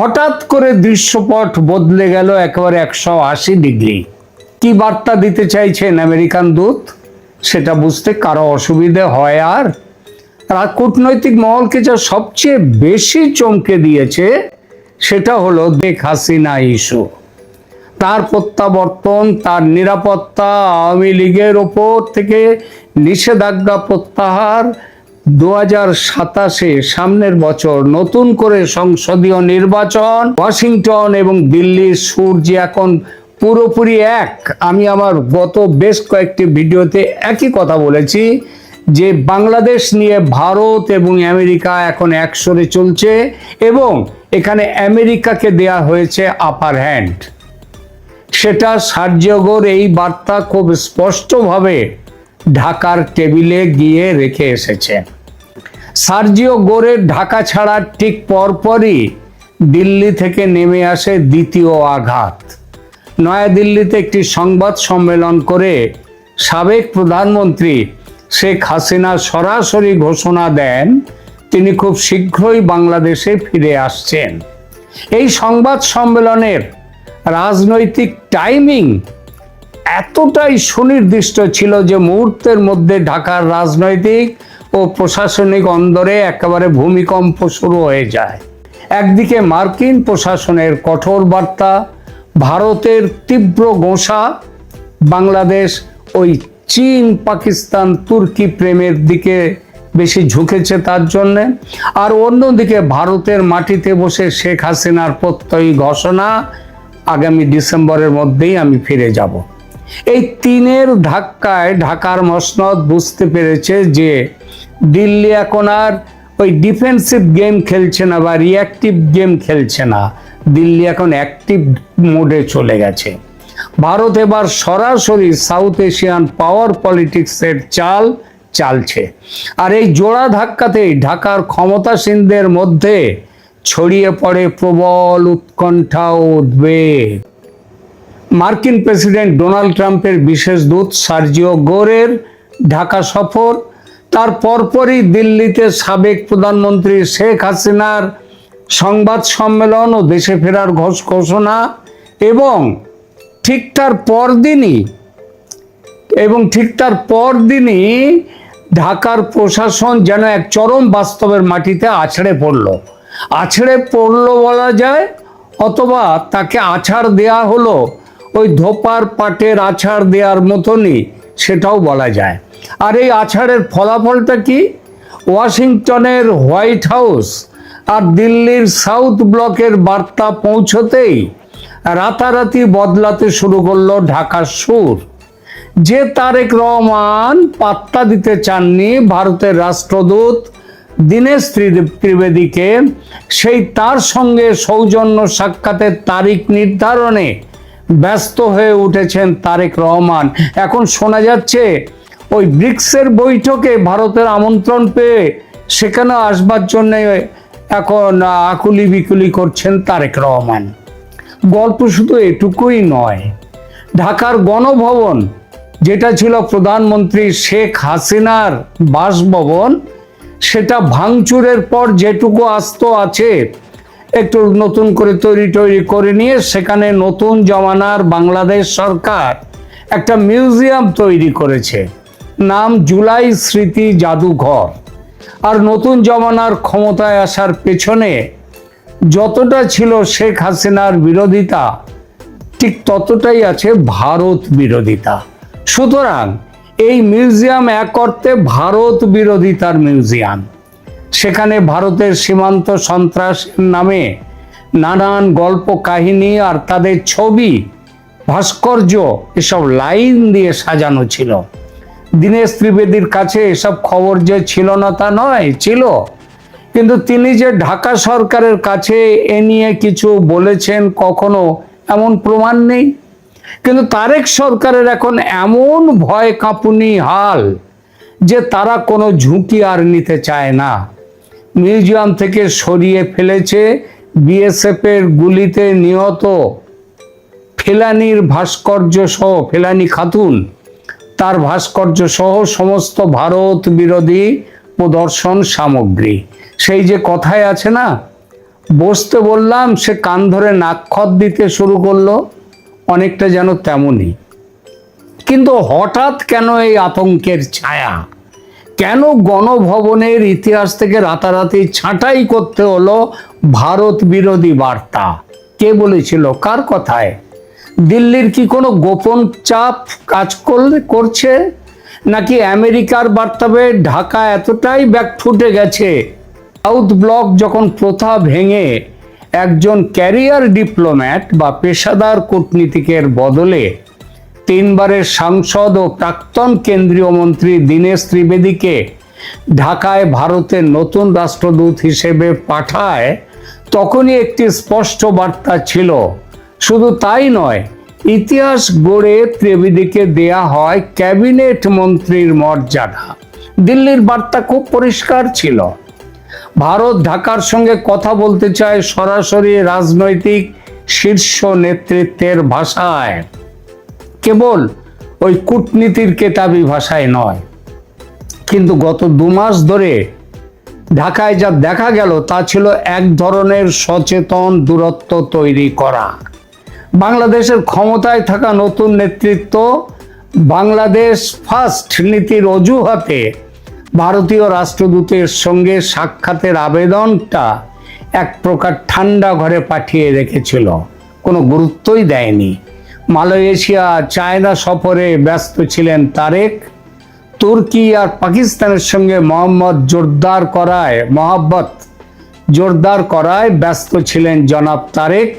হঠাৎ করে দৃশ্যপট বদলে গেল একেবারে 180 ডিগ্রি। কি বার্তা দিতে চাইছেন আমেরিকান দূত সেটা বুঝতে কারো অসুবিধে হয়? আর কূটনৈতিক মহলকে যা সবচেয়ে বেশি চমকে দিয়েছে সেটা হলো শেখ হাসিনা ইস্যু, তার প্রত্যাবর্তন, তার নিরাপত্তা, আওয়ামী লীগের ওপর থেকে নিষেধাজ্ঞা প্রত্যাহার, 2027 সামনের বছর নতুন করে সংসদীয় নির্বাচন, ওয়াশিংটন এবং দিল্লির সুর যে এখন পুরোপুরি এক। আমি আমার গত বেশ কয়েকটি ভিডিওতে একই কথা বলেছি যে বাংলাদেশ নিয়ে ভারত এবং আমেরিকা এখন একসরে চলছে এবং এখানে আমেরিকাকে দেয়া হয়েছে আপার হ্যান্ড। সেটা সার্জিওগোর এই বার্তা খুব স্পষ্টভাবে ঢাকার টেবিলে গিয়ে রেখে এসেছে। সার্জিও গোরের ঢাকা ছাড়ার ঠিক পরপরই দিল্লি থেকে নেমে আসে দ্বিতীয় আঘাত। নয়াদিল্লিতে একটি সংবাদ সম্মেলন করে সাবেক প্রধানমন্ত্রী শেখ হাসিনা সরাসরি ঘোষণা দেন তিনি খুব শীঘ্রই বাংলাদেশে ফিরে আসছেন। এই সংবাদ সম্মেলনের রাজনৈতিক টাইমিং এতটাই সুনির্দিষ্ট ছিল যে মুহূর্তের মধ্যে ঢাকার রাজনৈতিক ও প্রশাসনিক অন্দরে একেবারে ভূমিকম্প শুরু হয়ে যায়। একদিকে মার্কিন প্রশাসনের কঠোর বার্তা, ভারতের তীব্র গোঁসা, বাংলাদেশ ওই চীন, পাকিস্তান, তুর্কি প্রেমের দিকে বেশি ঝুঁকেছে তার জন্যে, আর অন্যদিকে ভারতের মাটিতে বসে শেখ হাসিনার প্রত্যয়ী ঘোষণা আগামী ডিসেম্বরের মধ্যেই আমি ফিরে যাব। এই তিনের ধাক্কায় ঢাকার মসনদ বুঝতে পেরেছে যে দিল্লি এখন আর ওই ডিফেন্সিভ গেম খেলছে না বা রিঅ্যাক্টিভ গেম খেলছে না, দিল্লি এখন অ্যাক্টিভ মোডে চলে গেছে। ভারত এবার সরাসরি সাউথ এশিয়ান পাওয়ার পলিটিক্সের চাল চালছে। আর এই জোড়া ধাক্কাতেই ঢাকার ক্ষমতাসীনদের মধ্যে ছড়িয়ে পড়ে প্রবল উৎকণ্ঠা ও উদ্বেগ। মার্কিন প্রেসিডেন্ট ডোনাল্ড ট্রাম্পের বিশেষ দূত সার্জিও গোরের ঢাকা সফর, তার পরপরই দিল্লিতে সাবেক প্রধানমন্ত্রী শেখ হাসিনার সংবাদ সম্মেলন ও দেশে ফেরার ঘোষণা এবং ঠিক তার পরদিনই ঢাকার প্রশাসন যেন এক চরম বাস্তবের মাটিতে আছড়ে পড়লো বলা যায়, অথবা তাকে আছাড় দেয়া হলো ওই ধোপার পাটের আছাড় দেওয়ার মতনই, সেটাও বলা যায়। আর এই আছাড়ের ফলাফলটা কি? ওয়াশিংটনের হোয়াইট হাউস আর দিল্লির সাউথ ব্লকের বার্তা পৌঁছতেই রাতারাতি বদলাতে শুরু করলো ঢাকার সুর। যে তারেক রহমান পাত্তা দিতে চাননি ভারতের রাষ্ট্রদূত দীনেশ ত্রিবেদীকে, সেই তার সঙ্গে সৌজন্য সাক্ষাতের তারিখ নির্ধারণে ব্যস্ত হয়ে উঠেছেন তারেক রহমান। এখন শোনা যাচ্ছে ওই ব্রিক্সের বৈঠকে ভারতের আমন্ত্রণ পেয়ে সেখানে আসবার জন্য এখন আকুলি বিকুলি করছেন তারেক রহমান। গল্প শুধু এটুকুই নয়, ঢাকার গণভবন যেটা ছিল প্রধানমন্ত্রী শেখ হাসিনার বাসভবন, সেটা ভাঙচুরের পর যেটুকু আস্ত আছে একটু নতুন করে তৈরি করে নিয়ে সেখানে নতুন জমানার বাংলাদেশ সরকার একটা মিউজিয়াম তৈরি করেছে, নাম জুলাই স্মৃতি জাদুঘর। আর নতুন জমানার ক্ষমতায় আসার পেছনে যতটা ছিল শেখ হাসিনার বিরোধিতা, ঠিক ততটাই আছে ভারত বিরোধিতা। সুতরাং এই মিউজিয়াম এক অর্থে ভারত বিরোধিতার মিউজিয়াম। সেখানে ভারতের সীমান্ত সন্ত্রাসের নামে নানান গল্প কাহিনী আর তাদের ছবি, ভাস্কর্য, এসব লাইন দিয়ে সাজানো ছিল। দীনেশ ত্রিবেদীর কাছে এসব খবর যে ছিল না তা নয়, ছিল, কিন্তু তিনি যে ঢাকা সরকারের কাছে এ নিয়ে কিছু বলেছেন কখনো এমন প্রমাণ নেই। কিন্তু তারেক সরকারের এখন এমন ভয় কাঁপুনি হাল যে তারা কোনো ঝুঁকি আর নিতে চায় না। মিউজিয়াম থেকে সরিয়ে ফেলেছে বিএসএফ এর গুলিতে নিহত ফেলানির ভাস্কর্য সহ, ফেলানি খাতুন তার ভাস্কর্য সহ সমস্ত ভারত বিরোধী প্রদর্শন সামগ্রী। সেই যে কথায় আছে না, বসতে বললাম, সে কান ধরে নাকখত দিতে শুরু করলো, অনেকটা যেন তেমনই। কিন্তু হঠাৎ কেন এই আতঙ্কের ছায়া? কেন গণভবনের ইতিহাস থেকে রাতারাতি ছাঁটাই করতে হলো ভারত বিরোধী বার্তা? কে বলেছিল? কার কথায়? দিল্লির কি কোনো গোপন চাপ কাজ করছে, নাকি আমেরিকার বার্তাবে ঢাকা এতটাই ব্যাকফুটে গেছে? সাউথ ব্লক যখন প্রথা ভেঙে একজন ক্যারিয়ার ডিপ্লোম্যাট বা পেশাদার কূটনীতিকের বদলে 3 বারের সাংসদ ও প্রাক্তন কেন্দ্রীয় মন্ত্রী দীনেশ ত্রিবেদীকে ঢাকায় ভারতের নতুন রাষ্ট্রদূত হিসেবে পাঠায়, তখনই একটি স্পষ্ট বার্তা ছিল। শুধু তাই নয়, ইতিহাস গড়ে ত্রিবেদীকে দেয়া হয় ক্যাবিনেট মন্ত্রীর মর্যাদা। দিল্লির বার্তা খুব পরিষ্কার ছিল। ভারত ঢাকার সঙ্গে কথা বলতে চায় সরাসরি রাজনৈতিক শীর্ষ নেতৃত্বের ভাষায়, কেবল ওই কূটনীতির কেতাবি ভাষায় নয়। কিন্তু গত 2 মাস ধরে ঢাকায় যা দেখা গেল তা ছিল এক ধরনের সচেতন দূরত্ব তৈরি করা। বাংলাদেশের ক্ষমতায় থাকা নতুন নেতৃত্ব বাংলাদেশ ফার্স্ট নীতির অজুহাতে ভারতীয় রাষ্ট্রদূতের সঙ্গে সাক্ষাতের আবেদনটা এক প্রকার ঠান্ডা ঘরে পাঠিয়ে রেখেছিল, কোনো গুরুত্বই দেয়নি। মালয়েশিয়া, চায়না সফরে ব্যস্ত ছিলেন তারেক। তুর্কি আর পাকিস্তানের সঙ্গে মহব্বত জোরদার করায় ব্যস্ত ছিলেন জনাব তারেক।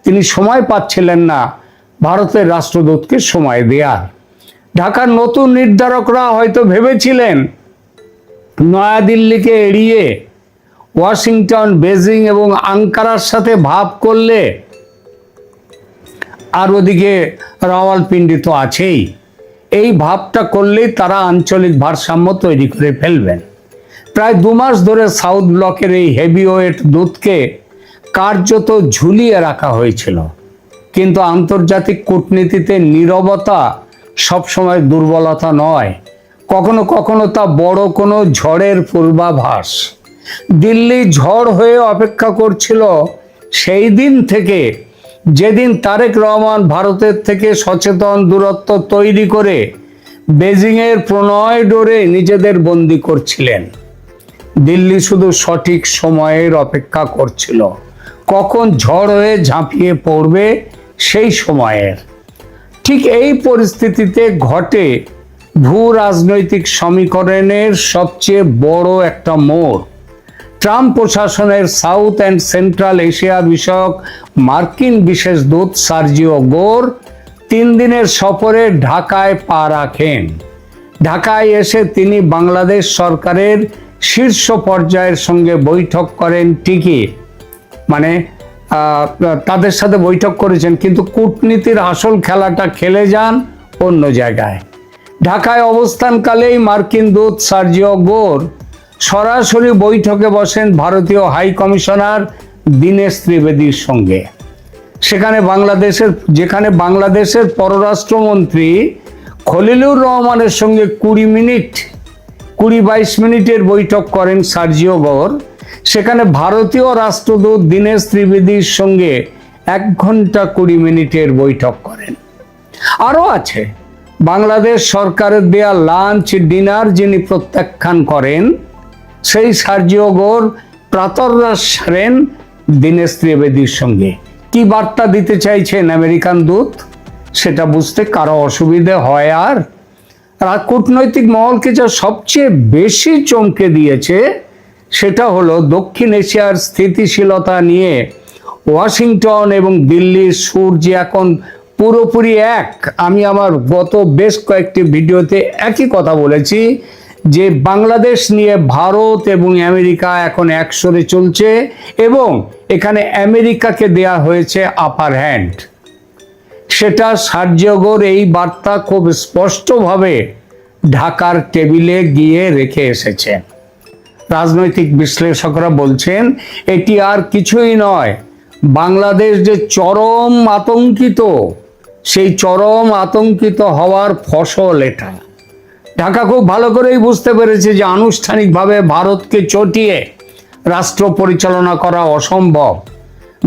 তিনি সময় পাচ্ছিলেন না ভারতের রাষ্ট্রদূতকে সময় দেয়ার। ঢাকার নতুন নির্ধারকরা হয়তো ভেবেছিলেন নয়াদিল্লিকে এড়িয়ে ওয়াশিংটন, বেজিং এবং আঙ্কারার সাথে ভাব করলে, আর ওদিকে রাওয়ালপিন্ডি তো আছেই, এই ভাবটা করলেই তারা আঞ্চলিক ভারসাম্য তৈরি করে ফেলবেন। প্রায় 2 মাস ধরে সাউথ ব্লকের এই হেভিওয়েট দূতকে কার্যত ঝুলিয়ে রাখা হয়েছিল। কিন্তু আন্তর্জাতিক কূটনীতিতে নীরবতা সবসময় দুর্বলতা নয়, কখনো কখনো তা বড় কোনো ঝড়ের পূর্বাভাস। দিল্লি ঝড় হয়ে অপেক্ষা করছিল সেই দিন থেকে, যেদিন তারেক রহমান ভারতের থেকে সচেতন দূরত্ব তৈরি করে বেজিংয়ের প্রণয় ডোরে নিজেদের বন্দী করছিলেন। দিল্লি শুধু সঠিক সময়ের অপেক্ষা করছিল, কখন ঝড় হয়ে ঝাঁপিয়ে পড়বে সেই সময়ের। ঠিক এই পরিস্থিতিতে ঘটে ভূ রাজনৈতিক সমীকরণের সবচেয়ে বড় একটা মোড়। ট্রাম্প প্রশাসনের সাউথ অ্যান্ড সেন্ট্রাল এশিয়া বিষয়ক মার্কিন বিশেষ দূত সার্জিও গোর 3 দিনের সফরে ঢাকায় পা রাখেন। ঢাকায় এসে তিনি বাংলাদেশ সরকারের শীর্ষ পর্যায়ের সঙ্গে বৈঠক করেন ঠিকই, মানে তাদের সাথে বৈঠক করেছেন, কিন্তু কূটনীতির আসল খেলাটা খেলে যান অন্য জায়গায়। ঢাকায় অবস্থানকালেই মার্কিন দূত সার্জিও গোর সরাসরি বৈঠকে বসেন ভারতীয় হাই কমিশনার দীনেশ ত্রিবেদীর সঙ্গে। যেখানে বাংলাদেশের পররাষ্ট্রমন্ত্রী খলিলুর রহমানের সঙ্গে 20-22 মিনিটের বৈঠক করেন সার্জিও গোর, সেখানে ভারতীয় রাষ্ট্রদূত দীনেশ ত্রিবেদীর সঙ্গে 1 ঘন্টা 20 মিনিটের বৈঠক করেন। আরও আছে, বাংলাদেশ সরকারের দেয়া লাঞ্চ ডিনার যিনি প্রত্যাখ্যান করেন, সেই সার্জিও গোর প্রাতরাশ সারেন দীনেশ ত্রিবেদীর সঙ্গে। কি বার্তা দিতে চাইছেন আমেরিকান দূত, সেটা বুঝতে কারো অসুবিধে হয়? আর কূটনৈতিক মহলকে যা সবচেয়ে বেশি চমকে দিয়েছে সেটা হলো দক্ষিণ এশিয়ার স্থিতিশীলতা নিয়ে ওয়াশিংটন এবং দিল্লির সুর যে এখন পুরোপুরি এক। আমি আমার গত বেশ কয়েকটি ভিডিওতে একই কথা বলেছি যে বাংলাদেশ নিয়ে ভারত এবং আমেরিকা এখন একসরে চলছে এবং এখানে আমেরিকাকে দেয়া হয়েছে আপার হ্যান্ড। সেটা সার্জিও গোর এই বার্তা খুব স্পষ্টভাবে ঢাকার টেবিলে গিয়ে রেখে এসেছেন। রাজনৈতিক বিশ্লেষকরা বলছেন এটি আর কিছুই নয়, বাংলাদেশ যে চরম আতঙ্কিত, সেই চরম আতঙ্কিত হওয়ার ফসল এটা। ঢাকা খুব ভালো করেই বুঝতে পেরেছে যে আনুষ্ঠানিকভাবে ভারতকে চটিয়ে রাষ্ট্র পরিচালনা করা অসম্ভব।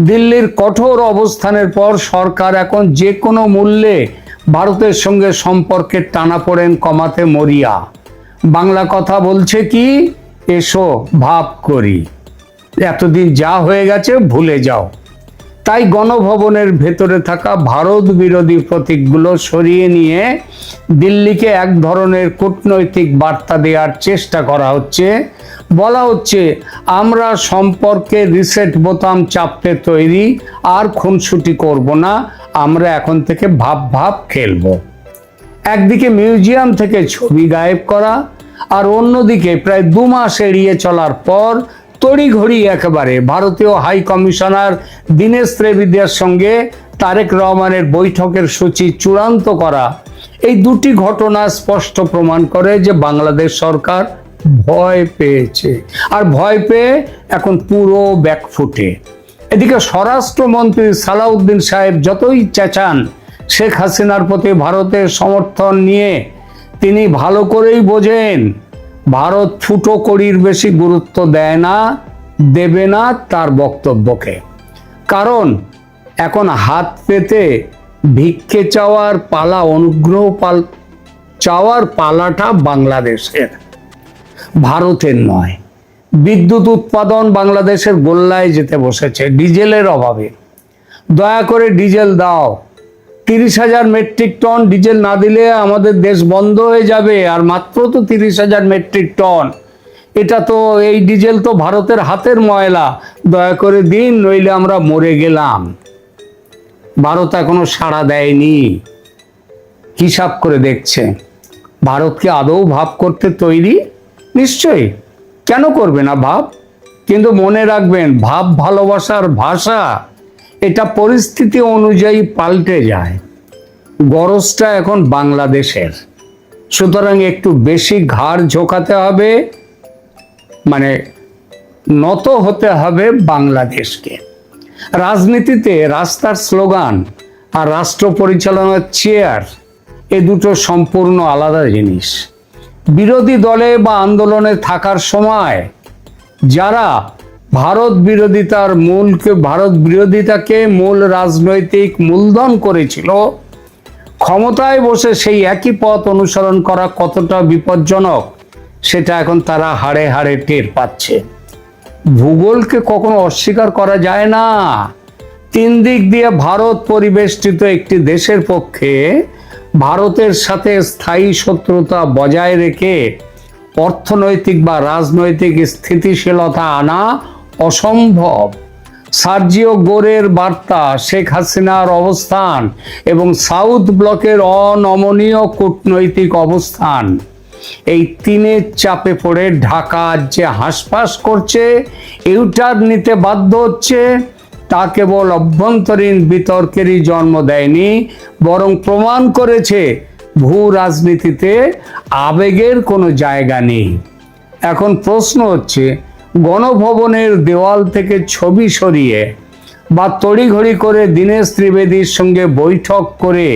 দিল্লির কঠোর অবস্থানের পর সরকার এখন যে কোনো মূল্যে ভারতের সঙ্গে সম্পর্কের টানাপোড়েন কমাতে মরিয়া। বাংলা কথা বলছে কি, এসো ভাব করি, এতদিন যা হয়ে গেছে ভুলে যাও। তাই গণভবনের ভেতরে থাকা ভারত বিরোধী প্রতীকগুলো সরিয়ে নিয়ে দিল্লিকে এক ধরনের কূটনৈতিক বার্তা দেওয়ার চেষ্টা করা হচ্ছে। বলা হচ্ছে, আমরা সম্পর্কে রিসেট বোতাম চাপতে তৈরি, আর খুনসুটি করব না, আমরা এখন থেকে ভাব ভাব খেলবো। একদিকে মিউজিয়াম থেকে ছবি গায়েব করা, আর অন্যদিকে প্রায় 2 মাস এড়িয়ে চলার পর তড়িঘড়ি একেবারে ভারতীয় হাই কমিশনার দীনেশ ত্রিবেদীর সঙ্গে তারেক রহমানের বৈঠকের সূচি চূড়ান্ত করা, এই দুটি ঘটনা স্পষ্ট প্রমাণ করে যে বাংলাদেশ সরকার ভয় পেয়েছে, আর ভয় পেয়ে এখন পুরো ব্যাকফুটে। এদিকে স্বরাষ্ট্রমন্ত্রী সালাউদ্দিন সাহেব যতই চেঁচান শেখ হাসিনার প্রতি ভারতের সমর্থন নিয়ে, তিনি ভালো করেই বোঝেন ভারত ফুটো কড়ির বেশি গুরুত্ব দেয় না, দেবে না তার বক্তব্যকে। কারণ এখন হাত পেতে ভিক্ষে চাওয়ার পালা, অনুগ্রহ চাওয়ার পালাটা বাংলাদেশের, ভারতের নয়। বিদ্যুৎ উৎপাদন বাংলাদেশের গোল্লায় যেতে বসেছে ডিজেলের অভাবে। দয়া করে ডিজেল দাও। 30,000 মেট্রিক টন ডিজেল না দিলে আমাদের দেশ বন্ধ হয়ে যাবে। আর মাত্র তো 30,000 মেট্রিক টন, এটা তো, এই ডিজেল তো ভারতের হাতের ময়লা, দয়া করে দিন, নইলে আমরা মরে গেলাম। ভারত এখনো সাড়া দেয়নি, হিসাব করে দেখছে। ভারত কি আদৌ ভাব করতে তৈরি? নিশ্চয়ই, কেন করবে না ভাব? কিন্তু মনে রাখবেন, ভাব ভালোবাসার ভাষা, এটা পরিস্থিতি অনুযায়ী পাল্টে যায়। গরজটা এখন বাংলাদেশের, সুতরাং একটু বেশি ঘাড় ঝোঁকাতে হবে, মানে নত হতে হবে বাংলাদেশকে। রাজনীতিতে রাস্তার স্লোগান আর রাষ্ট্র পরিচালনার চেয়ার, এ দুটো সম্পূর্ণ আলাদা জিনিস। বিরোধী দলে বা আন্দোলনে থাকার সময় যারা ভারত বিরোধিতাকে মূল রাজনৈতিক মূলধন করেছিল, ক্ষমতায় বসে সেই একই পথ অনুসরণ করা কতটা বিপজ্জনক সেটা এখন তারা হাড়ে হাড়ে টের পাচ্ছে। ভূগোলকে কখনো অস্বীকার করা যায় না। 3 দিক দিয়ে ভারত পরিবেষ্টিত একটি দেশের পক্ষে ভারতের সাথে স্থায়ী শত্রুতা বজায় রেখে অর্থনৈতিক বা রাজনৈতিক স্থিতিশীলতা আনা অসম্ভব। সার্জিও গোরের বার্তা, শেখ হাসিনার অবস্থান এবং সাউথ ব্লকের অনমনীয় কূটনৈতিক অবস্থান, এই 3-এর চাপে পড়ে ঢাকা যে হাঁসফাঁস করছে, ইউটার্ন নিতে বাধ্য হচ্ছে, তা কেবল অভ্যন্তরীণ বিতর্কেরই জন্ম দেয়নি, বরং প্রমাণ করেছে ভূ রাজনীতিতে আবেগের কোনো জায়গা নেই। এখন প্রশ্ন হচ্ছে, গণভবনের দেওয়াল থেকে ছবি সরিয়ে বা তড়িঘড়ি করে দীনেশ ত্রিবেদীর সঙ্গে বৈঠক করে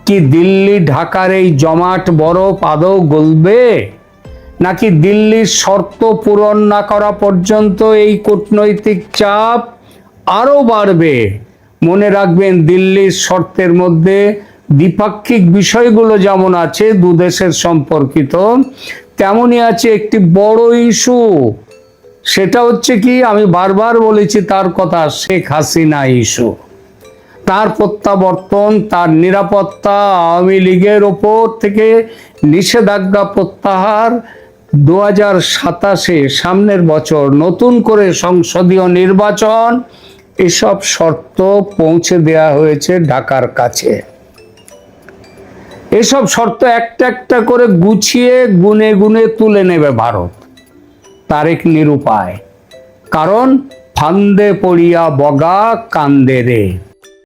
কি দিল্লি ঢাকার এই জমাট বরফ আদৌ গলবে, নাকি দিল্লির শর্ত পূরণ না করা পর্যন্ত এই কূটনৈতিক চাপ আরো বাড়বে? মনে রাখবেন, দিল্লির শর্তের মধ্যে দ্বিপাক্ষিক বিষয়গুলো যেমন আছে দুদেশের সম্পর্কিত, তেমনই আছে একটি বড় ইস্যু। সেটা হচ্ছে কি, আমি বারবার বলেছি তার কথা, শেখ হাসিনা ইস্যু। তার প্রত্যাবর্তন, তার নিরাপত্তা, আওয়ামী লীগের ওপর থেকে নিষেধাজ্ঞা প্রত্যাহার, 2027 সামনের বছর নতুন করে সংসদীয় নির্বাচন, এসব শর্ত পৌঁছে দেয়া হয়েছে ঢাকার কাছে। এসব শর্ত একটা একটা করে গুছিয়ে গুনে গুনে তুলে নেবে ভারত। তারেক নিরুপায়, কারণ ফান্দে পড়িয়া বগা কান্দে রে।